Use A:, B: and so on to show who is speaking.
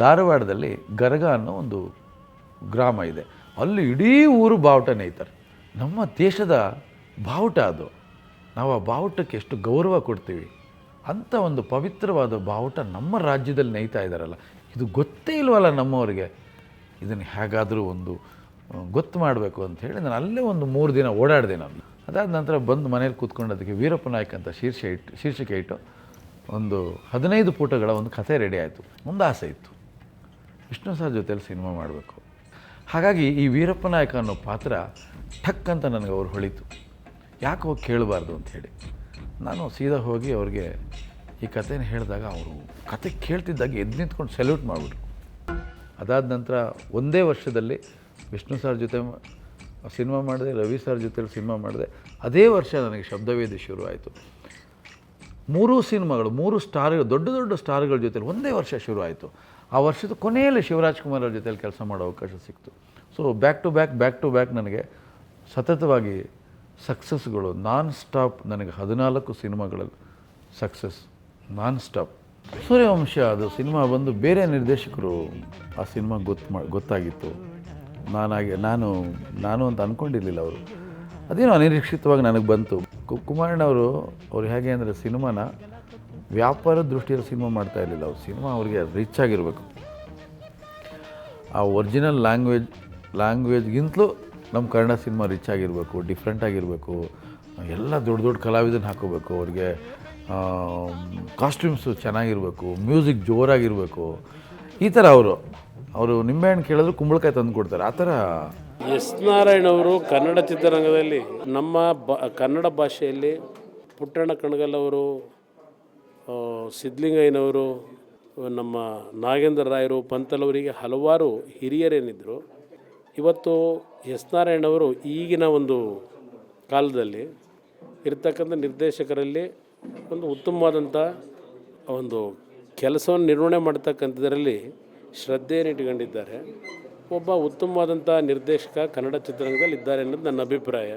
A: ಧಾರವಾಡದಲ್ಲಿ ಗರಗ ಅನ್ನೋ ಒಂದು ಗ್ರಾಮ ಇದೆ. ಅಲ್ಲಿ ಇಡೀ ಊರು ಬಾವುಟ ನೇಯ್ತಾರೆ. ನಮ್ಮ ದೇಶದ ಬಾವುಟ ಅದು. ನಾವು ಆ ಬಾವುಟಕ್ಕೆ ಎಷ್ಟು ಗೌರವ ಕೊಡ್ತೀವಿ. ಅಂಥ ಒಂದು ಪವಿತ್ರವಾದ ಬಾವುಟ ನಮ್ಮ ರಾಜ್ಯದಲ್ಲಿ ನೇಯ್ತಾ ಇದ್ದಾರಲ್ಲ, ಇದು ಗೊತ್ತೇ ಇಲ್ವಲ್ಲ ನಮ್ಮವರಿಗೆ. ಇದನ್ನು ಹೇಗಾದರೂ ಒಂದು ಗೊತ್ತು ಮಾಡಬೇಕು ಅಂಥೇಳಿ ನಾನು ಅಲ್ಲೇ ಒಂದು 3 ದಿನ ಓಡಾಡಿದೆ. ನಾನು ಅದಾದ ನಂತರ ಬಂದು ಮನೇಲಿ ಕೂತ್ಕೊಂಡೋದಕ್ಕೆ ವೀರಪ್ಪ ನಾಯಕ್ ಅಂತ ಶೀರ್ಷಿಕೆ ಇಟ್ಟು ಒಂದು 15 ಪುಟಗಳ ಒಂದು ಕಥೆ ರೆಡಿ ಆಯಿತು. ಒಂದು ಆಸೆ ಇತ್ತು, ವಿಷ್ಣು ಸರ್ ಜೊತೆಲಿ ಸಿನಿಮಾ ಮಾಡಬೇಕು. ಹಾಗಾಗಿ ಈ ವೀರಪ್ಪ ನಾಯಕ ಅನ್ನೋ ಪಾತ್ರ ಠಕ್ ಅಂತ ನನಗೆ ಅವ್ರು ಹೊಳಿತು. ಯಾಕೆ ಹೋಗಿ ಕೇಳಬಾರ್ದು ಅಂಥೇಳಿ ನಾನು ಸೀದಾ ಹೋಗಿ ಅವ್ರಿಗೆ ಈ ಕಥೆನ ಹೇಳಿದಾಗ ಅವರು ಕತೆ ಕೇಳ್ತಿದ್ದಾಗ ಎದ್ದು ನಿಂತ್ಕೊಂಡು ಸೆಲ್ಯೂಟ್ ಮಾಡಿಬಿಟ್ರು. ಅದಾದ ನಂತರ ಒಂದೇ ವರ್ಷದಲ್ಲಿ ವಿಷ್ಣು ಸರ್ ಜೊತೆ ಸಿನಿಮಾ ಮಾಡಿದೆ, ರವಿ ಸರ್ ಜೊತೆಲಿ ಸಿನಿಮಾ ಮಾಡಿದೆ. ಅದೇ ವರ್ಷ ನನಗೆ ಶಬ್ದವೇದಿ ಶುರು ಆಯಿತು. 3 ಸಿನಿಮಾಗಳು 3 ಸ್ಟಾರ್ಗಳು, ದೊಡ್ಡ ದೊಡ್ಡ ಸ್ಟಾರ್ಗಳ ಜೊತೆಲಿ ಒಂದೇ ವರ್ಷ ಶುರು ಆಯಿತು. ಆ ವರ್ಷದ ಕೊನೆಯಲ್ಲಿ ಶಿವರಾಜ್ ಕುಮಾರ್ ಅವ್ರ ಜೊತೆಲಿ ಕೆಲಸ ಮಾಡೋ ಅವಕಾಶ ಸಿಕ್ತು. ಸೊ ಬ್ಯಾಕ್ ಟು ಬ್ಯಾಕ್ ನನಗೆ ಸತತವಾಗಿ ಸಕ್ಸಸ್ಗಳು ನಾನ್ ಸ್ಟಾಪ್. ನನಗೆ 14 ಸಿನಿಮಾಗಳಲ್ಲಿ ಸಕ್ಸಸ್ ನಾನ್ ಸ್ಟಾಪ್. ಸೂರ್ಯವಂಶ ಅದು ಸಿನಿಮಾ ಬಂದು ಬೇರೆ ನಿರ್ದೇಶಕರು ಆ ಸಿನಿಮಾ ಗೊತ್ತಾಗಿತ್ತು. ನಾನು ಅಂತ ಅಂದ್ಕೊಂಡಿರಲಿಲ್ಲ ಅವರು. ಅದೇನೋ ಅನಿರೀಕ್ಷಿತವಾಗಿ ನನಗೆ ಬಂತು. ಕುಮಾರಣ್ಣವರು ಅವ್ರು ಹೇಗೆ ಅಂದರೆ ಸಿನಿಮಾನ ವ್ಯಾಪಾರದ ದೃಷ್ಟಿಯಲ್ಲಿ ಸಿನಿಮಾ ಮಾಡ್ತಾ ಇರಲಿಲ್ಲ. ಅವ್ರು ಸಿನಿಮಾ ಅವ್ರಿಗೆ ರಿಚ್ ಆಗಿರಬೇಕು. ಆ ಒರಿಜಿನಲ್ ಲ್ಯಾಂಗ್ವೇಜ್ಗಿಂತಲೂ ನಮ್ಮ ಕನ್ನಡ ಸಿನಿಮಾ ರಿಚ್ ಆಗಿರಬೇಕು, ಡಿಫ್ರೆಂಟ್ ಆಗಿರಬೇಕು, ಎಲ್ಲ ದೊಡ್ಡ ದೊಡ್ಡ ಕಲಾವಿದನ ಹಾಕೋಬೇಕು, ಅವ್ರಿಗೆ ಕಾಸ್ಟ್ಯೂಮ್ಸು ಚೆನ್ನಾಗಿರಬೇಕು, ಮ್ಯೂಸಿಕ್ ಜೋರಾಗಿರಬೇಕು. ಈ ಥರ ಅವರು ನಿಂಬೆಹಣ್ಣು ಕೇಳಿದ್ರು ಕುಂಬಳಕಾಯಿ ತಂದು ಕೊಡ್ತಾರೆ. ಆ ಥರ
B: ಎಸ್ ನಾರಾಯಣ್ ಅವರು ಕನ್ನಡ ಚಿತ್ರರಂಗದಲ್ಲಿ ನಮ್ಮ ಕನ್ನಡ ಭಾಷೆಯಲ್ಲಿ ಪುಟ್ಟಣ್ಣ ಕಣಗಲ್ ಅವರು, ಸಿದ್ಧಲಿಂಗಯ್ಯನವರು, ನಮ್ಮ ನಾಗೇಂದ್ರ ರಾಯರು, ಪಂತಲವರಿಗೆ ಹಲವಾರು ಹಿರಿಯರೇನಿದ್ದರು. ಇವತ್ತು ಎಸ್ ನಾರಾಯಣವರು ಈಗಿನ ಒಂದು ಕಾಲದಲ್ಲಿ ಇರ್ತಕ್ಕಂಥ ನಿರ್ದೇಶಕರಲ್ಲಿ ಒಂದು ಉತ್ತಮವಾದಂಥ ಒಂದು ಕೆಲಸವನ್ನು ನಿರ್ವಹಣೆ ಮಾಡ್ತಕ್ಕಂಥದ್ರಲ್ಲಿ ಶ್ರದ್ಧೆಯನ್ನು ಇಟ್ಕೊಂಡಿದ್ದಾರೆ. ಒಬ್ಬ ಉತ್ತಮವಾದಂಥ ನಿರ್ದೇಶಕ ಕನ್ನಡ ಚಿತ್ರರಂಗದಲ್ಲಿ ಇದ್ದಾರೆ ಅನ್ನೋದು ನನ್ನ ಅಭಿಪ್ರಾಯ.